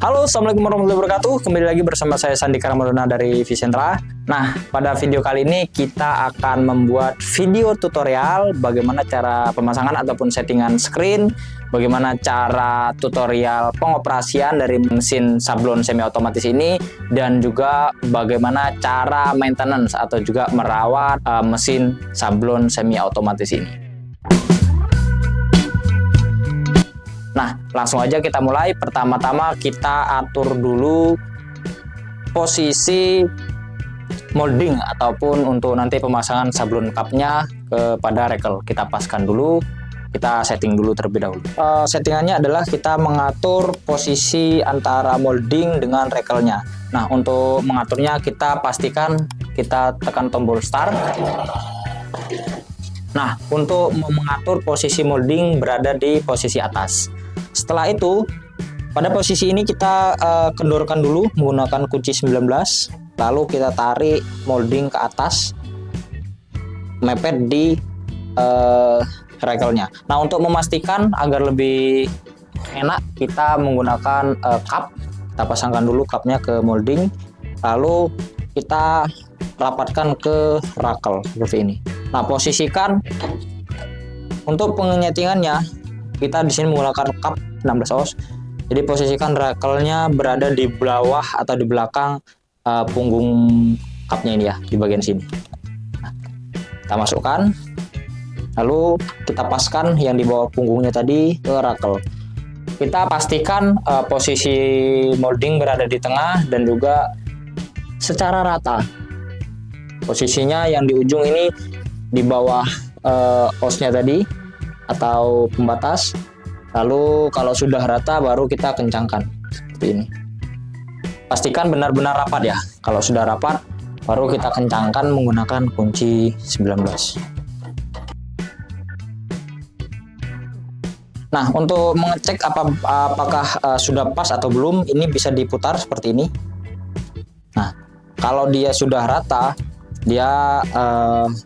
Halo, assalamualaikum warahmatullahi wabarakatuh. Kembali lagi bersama saya Sandika Ramadana dari Vicentra. Nah, pada video kali ini kita akan membuat video tutorial bagaimana cara pemasangan ataupun settingan screen, bagaimana cara tutorial pengoperasian dari mesin sablon semi otomatis ini, dan juga bagaimana cara maintenance atau juga merawat mesin sablon semi otomatis ini. Nah, langsung aja kita mulai. Pertama-tama kita atur dulu posisi molding ataupun untuk nanti pemasangan sablon cupnya kepada rekel. Kita paskan dulu, kita setting dulu terlebih dahulu. Settingannya adalah kita mengatur posisi antara molding dengan rekelnya. Nah, untuk mengaturnya kita pastikan kita tekan tombol start. Nah, untuk mengatur posisi molding berada di posisi atas. Setelah itu, pada posisi ini kita kendorkan dulu menggunakan kunci 19, lalu kita tarik molding ke atas, mepet di rekelnya. Nah, untuk memastikan agar lebih enak, kita menggunakan cup. Kita pasangkan dulu cupnya ke molding, lalu kita rapatkan ke rakel seperti ini. Nah, posisikan untuk penyetingannya kita di sini menggunakan cup 16 oz. Jadi posisikan rekelnya berada di bawah atau di belakang punggung cupnya ini ya, di bagian sini. Nah, kita masukkan, lalu kita paskan yang di bawah punggungnya tadi ke rakel. Kita pastikan posisi molding berada di tengah dan juga secara rata. Posisinya yang di ujung ini di bawah osnya tadi atau pembatas. Lalu kalau sudah rata baru kita kencangkan seperti ini. Pastikan benar-benar rapat ya. Kalau sudah rapat baru kita kencangkan menggunakan kunci 19. Nah, untuk mengecek apakah sudah pas atau belum, ini bisa diputar seperti ini. Nah, kalau dia sudah rata, dia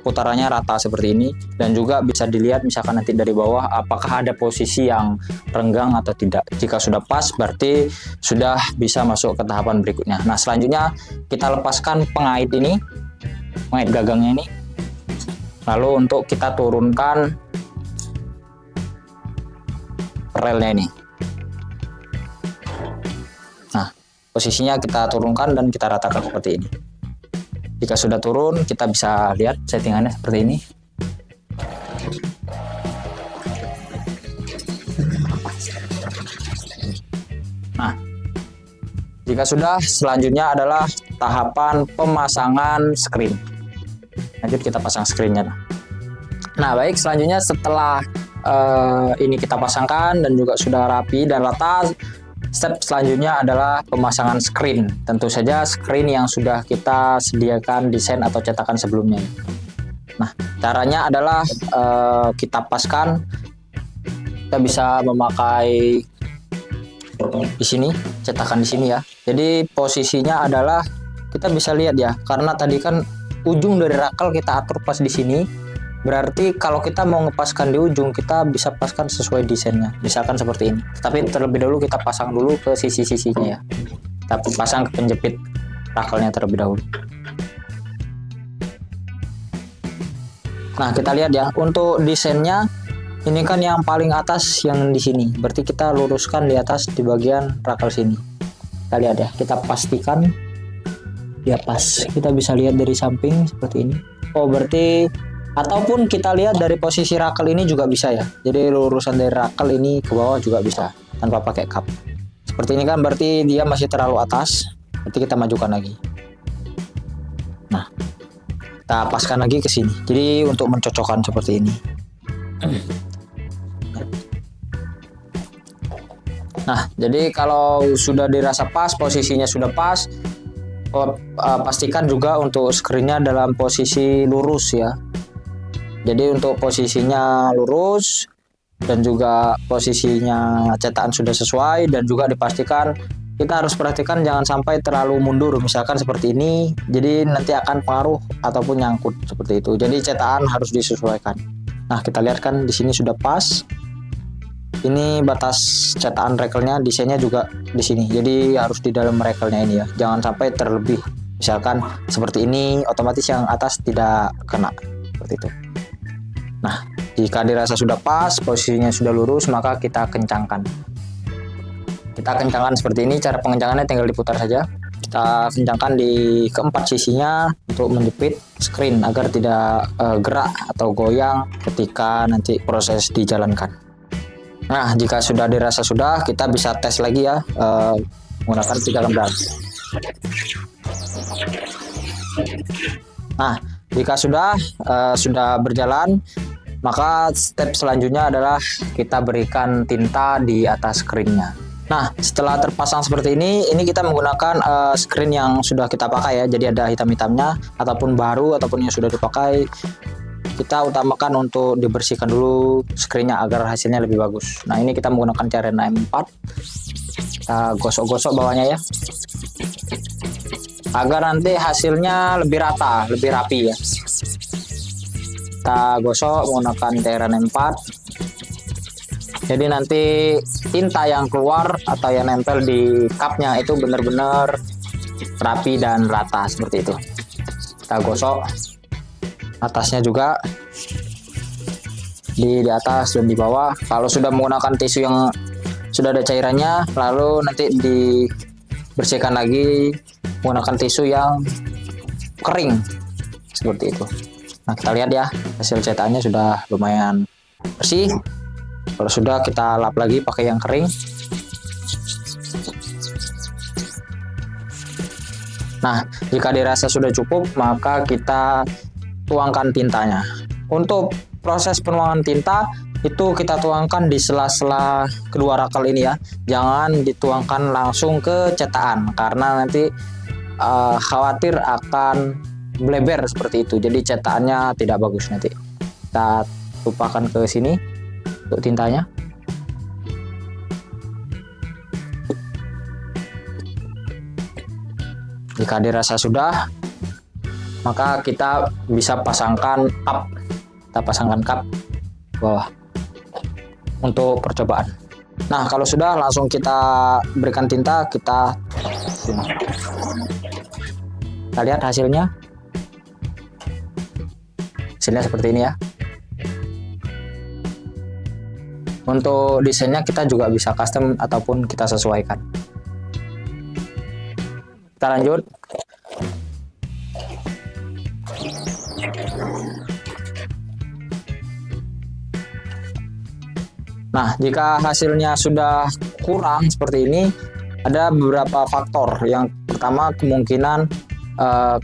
putarannya rata seperti ini, dan juga bisa dilihat misalkan nanti dari bawah apakah ada posisi yang renggang atau tidak. Jika sudah pas berarti sudah bisa masuk ke tahapan berikutnya. Nah, selanjutnya kita lepaskan pengait ini, pengait gagangnya ini, lalu untuk kita turunkan relnya ini. Nah, posisinya kita turunkan dan kita ratakan seperti ini. Jika sudah turun, kita bisa lihat settingannya seperti ini. Nah, jika sudah, selanjutnya adalah tahapan pemasangan screen. Lanjut kita pasang screennya. Nah, baik, selanjutnya setelah ini kita pasangkan dan juga sudah rapi dan rata, step selanjutnya adalah pemasangan screen. Tentu saja screen yang sudah kita sediakan desain atau cetakan sebelumnya. Nah, caranya adalah kita paskan. Kita bisa memakai di sini, cetakan di sini ya. Jadi posisinya adalah kita bisa lihat ya, karena tadi kan ujung dari rakel kita atur pas di sini. Berarti kalau kita mau ngepaskan di ujung, kita bisa paskan sesuai desainnya, misalkan seperti ini. Tapi terlebih dahulu kita pasang dulu ke sisi-sisinya ya. Kita pasang ke penjepit rakelnya terlebih dahulu. Nah, kita lihat ya, untuk desainnya ini kan yang paling atas yang di sini. Berarti kita luruskan di atas di bagian rakel sini. Kita lihat ya, kita pastikan dia pas. Kita bisa lihat dari samping seperti ini. Oh, berarti ataupun kita lihat dari posisi rakel ini juga bisa ya. Jadi lurusan dari rakel ini ke bawah juga bisa tanpa pakai cup. Seperti ini kan berarti dia masih terlalu atas. Berarti kita majukan lagi. Nah, kita paskan lagi ke sini. Jadi untuk mencocokkan seperti ini. Nah, jadi kalau sudah dirasa pas, posisinya sudah pas, pastikan juga untuk screennya dalam posisi lurus ya. Jadi untuk posisinya lurus dan juga posisinya cetakan sudah sesuai, dan juga dipastikan kita harus perhatikan jangan sampai terlalu mundur, misalkan seperti ini. Jadi nanti akan pengaruh ataupun nyangkut seperti itu. Jadi cetakan harus disesuaikan. Nah, kita lihat kan di sini sudah pas. Ini batas cetakan rekelnya, desainnya juga di sini. Jadi harus di dalam rekelnya ini ya. Jangan sampai terlebih. Misalkan seperti ini, otomatis yang atas tidak kena. Seperti itu. Nah, jika dirasa sudah pas, posisinya sudah lurus, maka kita kencangkan. Kita kencangkan seperti ini. Cara pengencangannya tinggal diputar saja. Kita kencangkan di keempat sisinya untuk menjepit screen agar tidak gerak atau goyang ketika nanti proses dijalankan. Nah, jika sudah dirasa sudah, kita bisa tes lagi ya menggunakan 3 Nah, jika sudah berjalan, maka step selanjutnya adalah kita berikan tinta di atas screen-nya. Nah, setelah terpasang seperti ini kita menggunakan screen yang sudah kita pakai ya. Jadi ada hitam-hitamnya, ataupun baru ataupun yang sudah dipakai. Kita utamakan untuk dibersihkan dulu screen-nya agar hasilnya lebih bagus. Nah, ini kita menggunakan cairan M4. Kita gosok-gosok bawahnya ya, agar nanti hasilnya lebih rata, lebih rapi ya. Kita gosok menggunakan cairan M4. Jadi nanti tinta yang keluar atau yang nempel di cupnya itu benar-benar rapi dan rata seperti itu. Kita gosok atasnya juga, di atas dan di bawah. Kalau sudah menggunakan tisu yang sudah ada cairannya, lalu nanti dibersihkan lagi menggunakan tisu yang kering seperti itu. Nah, kita lihat ya, hasil cetakannya sudah lumayan bersih. Kalau sudah, kita lap lagi pakai yang kering. Nah, jika dirasa sudah cukup, maka kita tuangkan tintanya. Untuk proses penuangan tinta itu kita tuangkan di sela-sela kedua rakel ini ya. Jangan dituangkan langsung ke cetakan karena nanti khawatir akan bleber seperti itu. Jadi cetakannya tidak bagus nanti. Kita tumpahkan ke sini untuk tintanya. Jika dirasa sudah, maka kita bisa pasangkan cup. Kita pasangkan cup bawah untuk percobaan. Nah, kalau sudah, langsung kita berikan tinta. Kita lihat hasilnya. Hasilnya seperti ini ya. Untuk desainnya kita juga bisa custom ataupun kita sesuaikan. Kita lanjut. Nah, jika hasilnya sudah kurang seperti ini, ada beberapa faktor. Yang pertama, kemungkinan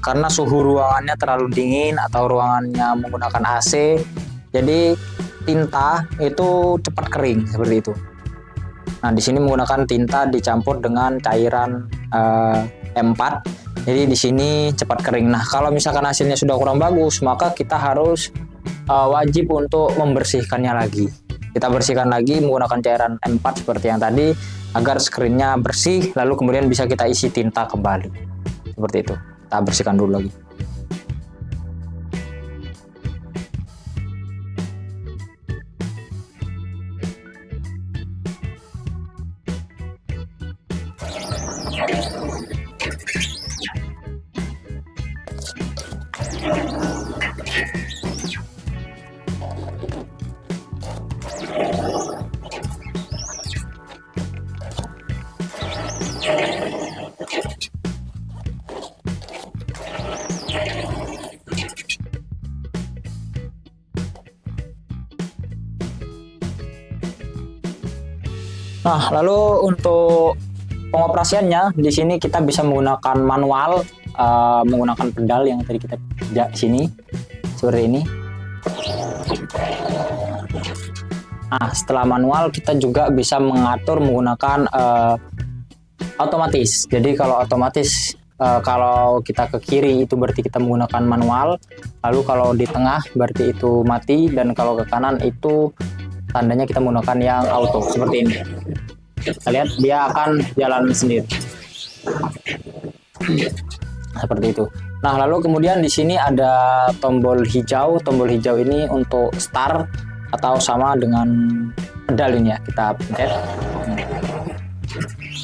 karena suhu ruangannya terlalu dingin atau ruangannya menggunakan AC, jadi tinta itu cepat kering seperti itu. Nah, di sini menggunakan tinta dicampur dengan cairan M4, jadi di sini cepat kering. Nah, kalau misalkan hasilnya sudah kurang bagus, maka kita harus wajib untuk membersihkannya lagi. Kita bersihkan lagi menggunakan cairan M4 seperti yang tadi agar screen-nya bersih, lalu kemudian bisa kita isi tinta kembali. Seperti itu. Kita bersihkan dulu lagi. Nah, lalu untuk pengoperasiannya di sini kita bisa menggunakan manual, menggunakan pedal yang tadi kita pijak sini seperti ini. Nah, setelah manual kita juga bisa mengatur menggunakan otomatis. Jadi kalau otomatis, kalau kita ke kiri itu berarti kita menggunakan manual, lalu kalau di tengah berarti itu mati, dan kalau ke kanan itu tandanya kita menggunakan yang auto seperti ini. Kita lihat dia akan jalan sendiri seperti itu. Nah, lalu kemudian di sini ada tombol hijau. Tombol hijau ini untuk start atau sama dengan pedal ini ya, kita pencet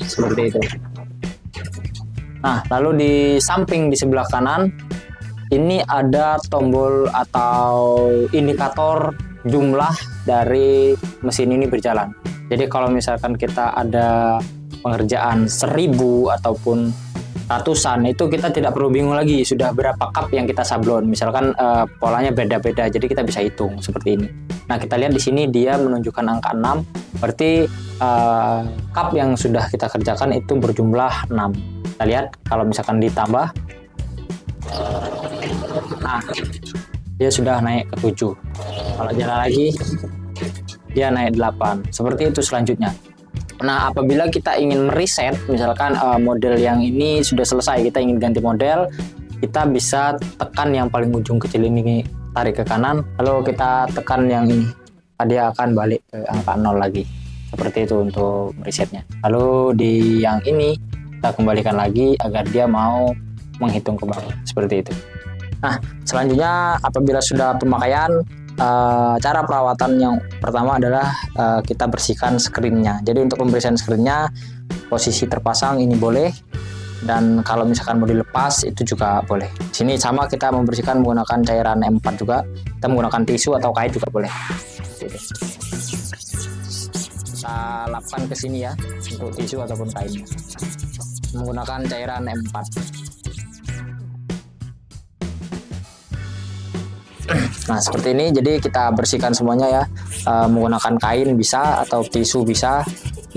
seperti itu. Nah, lalu di samping di sebelah kanan ini ada tombol atau indikator jumlah dari mesin ini berjalan. Jadi kalau misalkan kita ada pengerjaan 1000 ataupun ratusan, itu kita tidak perlu bingung lagi sudah berapa cup yang kita sablon. Misalkan polanya beda-beda, jadi kita bisa hitung seperti ini. Nah, kita lihat di sini dia menunjukkan angka 6, berarti cup yang sudah kita kerjakan itu berjumlah 6. Kita lihat kalau misalkan ditambah, nah dia sudah naik ke 7. Kalau jalan lagi dia naik 8. Seperti itu selanjutnya. Nah, apabila kita ingin mereset, misalkan model yang ini sudah selesai, kita ingin ganti model, kita bisa tekan yang paling ujung kecil ini, tarik ke kanan, lalu kita tekan yang ini, dia akan balik ke angka 0 lagi. Seperti itu untuk meresetnya. Lalu di yang ini kita kembalikan lagi agar dia mau menghitung ke bawah, seperti itu. Nah, selanjutnya apabila sudah pemakaian, cara perawatan yang pertama adalah kita bersihkan screen-nya. Jadi untuk pembersihan screen-nya, posisi terpasang ini boleh, dan kalau misalkan mau dilepas itu juga boleh. Sini sama, kita membersihkan menggunakan cairan M4 juga. Kita menggunakan tisu atau kain juga boleh. Kita lapkan ke sini ya untuk tisu ataupun kainnya menggunakan cairan M4. Nah, seperti ini. Jadi kita bersihkan semuanya ya, menggunakan kain bisa atau tisu bisa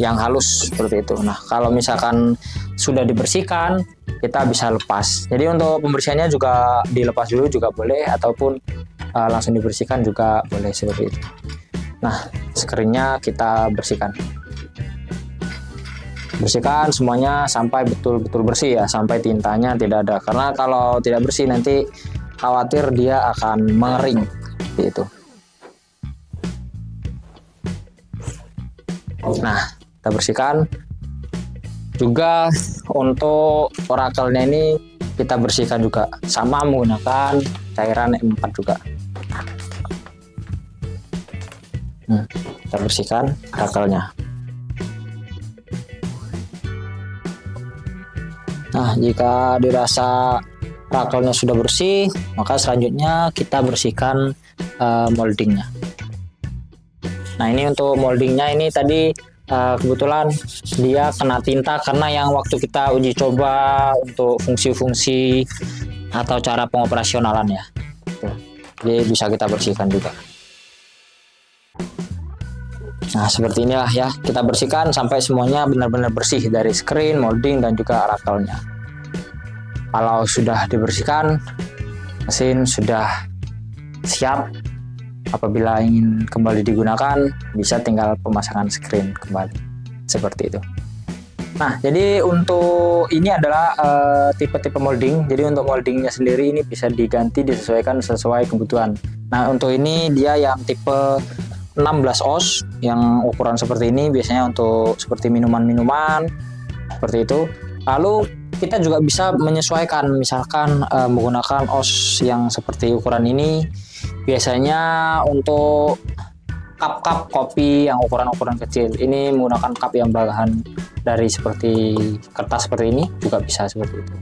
yang halus seperti itu. Nah, kalau misalkan sudah dibersihkan, kita bisa lepas. Jadi untuk pembersihannya juga dilepas dulu juga boleh, ataupun langsung dibersihkan juga boleh seperti itu. Nah, screen-nya kita bersihkan semuanya sampai betul-betul bersih ya, sampai tintanya tidak ada, karena kalau tidak bersih nanti khawatir dia akan mengering gitu. Nah, kita bersihkan juga. Untuk orakelnya ini kita bersihkan juga sama menggunakan cairan M4 juga. Kita bersihkan orakelnya. Nah, jika dirasa orakelnya sudah bersih, maka selanjutnya kita bersihkan moldingnya. Nah, ini untuk moldingnya ini tadi kebetulan dia kena tinta karena yang waktu kita uji coba untuk fungsi-fungsi atau cara pengoperasionalan ya. Jadi bisa kita bersihkan juga. Nah, seperti inilah ya, kita bersihkan sampai semuanya benar-benar bersih dari screen, molding, dan juga orakelnya. Kalau sudah dibersihkan, mesin sudah siap. Apabila ingin kembali digunakan, bisa tinggal pemasangan screen kembali. Seperti itu. Nah, jadi untuk ini adalah tipe-tipe molding. Jadi untuk moldingnya sendiri ini bisa diganti, disesuaikan sesuai kebutuhan. Nah, untuk ini dia yang tipe 16 oz yang ukuran seperti ini, biasanya untuk seperti minuman-minuman seperti itu. Lalu kita juga bisa menyesuaikan, misalkan menggunakan oz yang seperti ukuran ini, biasanya untuk cup kopi yang ukuran-ukuran kecil ini menggunakan cup yang bahan dari seperti kertas seperti ini juga bisa seperti itu,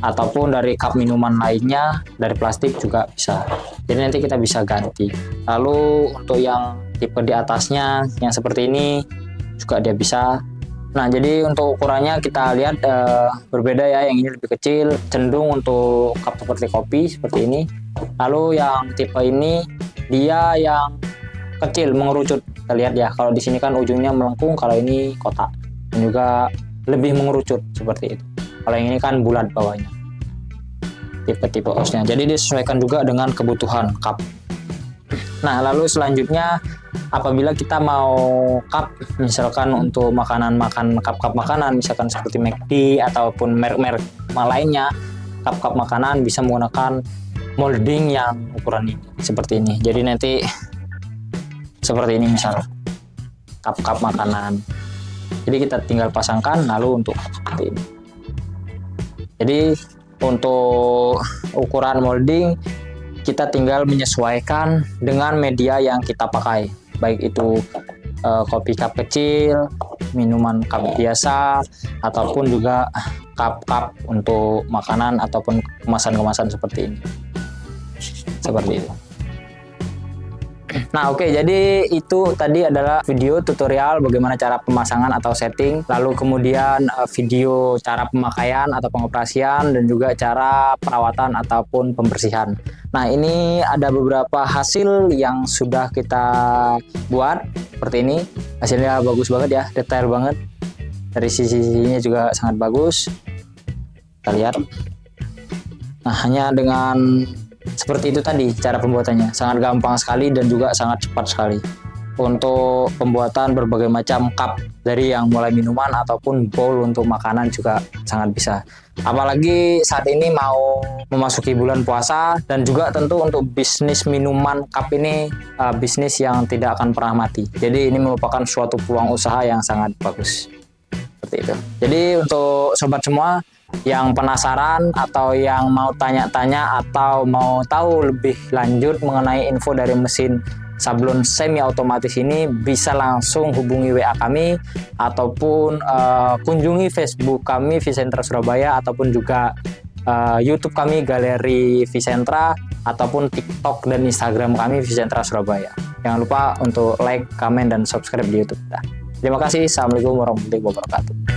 ataupun dari cup minuman lainnya dari plastik juga bisa. Jadi nanti kita bisa ganti. Lalu untuk yang tipe di atasnya yang seperti ini juga dia bisa. Nah, jadi untuk ukurannya kita lihat berbeda ya. Yang ini lebih kecil, cenderung untuk cup seperti kopi seperti ini. Lalu yang tipe ini dia yang kecil mengerucut. Kita lihat ya, kalau di sini kan ujungnya melengkung, kalau ini kotak, dan juga lebih mengerucut seperti itu. Kalau yang ini kan bulat bawahnya. Tipe-tipe osnya. Jadi disesuaikan juga dengan kebutuhan cup. Nah, lalu selanjutnya apabila kita mau cup, misalkan untuk cup makanan, misalkan seperti McD ataupun merek-merek lainnya, cup makanan bisa menggunakan molding yang ukuran ini seperti ini. Jadi nanti seperti ini misal cup makanan. Jadi kita tinggal pasangkan lalu untuk seperti ini. Jadi untuk ukuran molding kita tinggal menyesuaikan dengan media yang kita pakai. baik itu kopi cup kecil, minuman cup biasa, ataupun juga cup-cup untuk makanan ataupun kemasan-kemasan seperti ini. Seperti itu. Nah, oke, jadi itu tadi adalah video tutorial bagaimana cara pemasangan atau setting, lalu kemudian video cara pemakaian atau pengoperasian, dan juga cara perawatan ataupun pembersihan. Nah, ini ada beberapa hasil yang sudah kita buat seperti ini. Hasilnya bagus banget ya, detail banget. Dari sisi-sisinya juga sangat bagus. Kita lihat. Nah, hanya dengan seperti itu tadi cara pembuatannya, sangat gampang sekali dan juga sangat cepat sekali untuk pembuatan berbagai macam cup, dari yang mulai minuman ataupun bowl untuk makanan juga sangat bisa. Apalagi saat ini mau memasuki bulan puasa, dan juga tentu untuk bisnis minuman cup ini bisnis yang tidak akan pernah mati. Jadi ini merupakan suatu peluang usaha yang sangat bagus. Seperti itu. Jadi untuk sobat semua yang penasaran atau yang mau tanya-tanya atau mau tahu lebih lanjut mengenai info dari mesin sablon semi otomatis ini, bisa langsung hubungi WA kami ataupun kunjungi Facebook kami Vicentra Surabaya, ataupun juga YouTube kami Galeri Vicentra, ataupun TikTok dan Instagram kami Vicentra Surabaya. Jangan lupa untuk like, comment, dan subscribe di YouTube kita. Terima kasih. Assalamualaikum warahmatullahi wabarakatuh.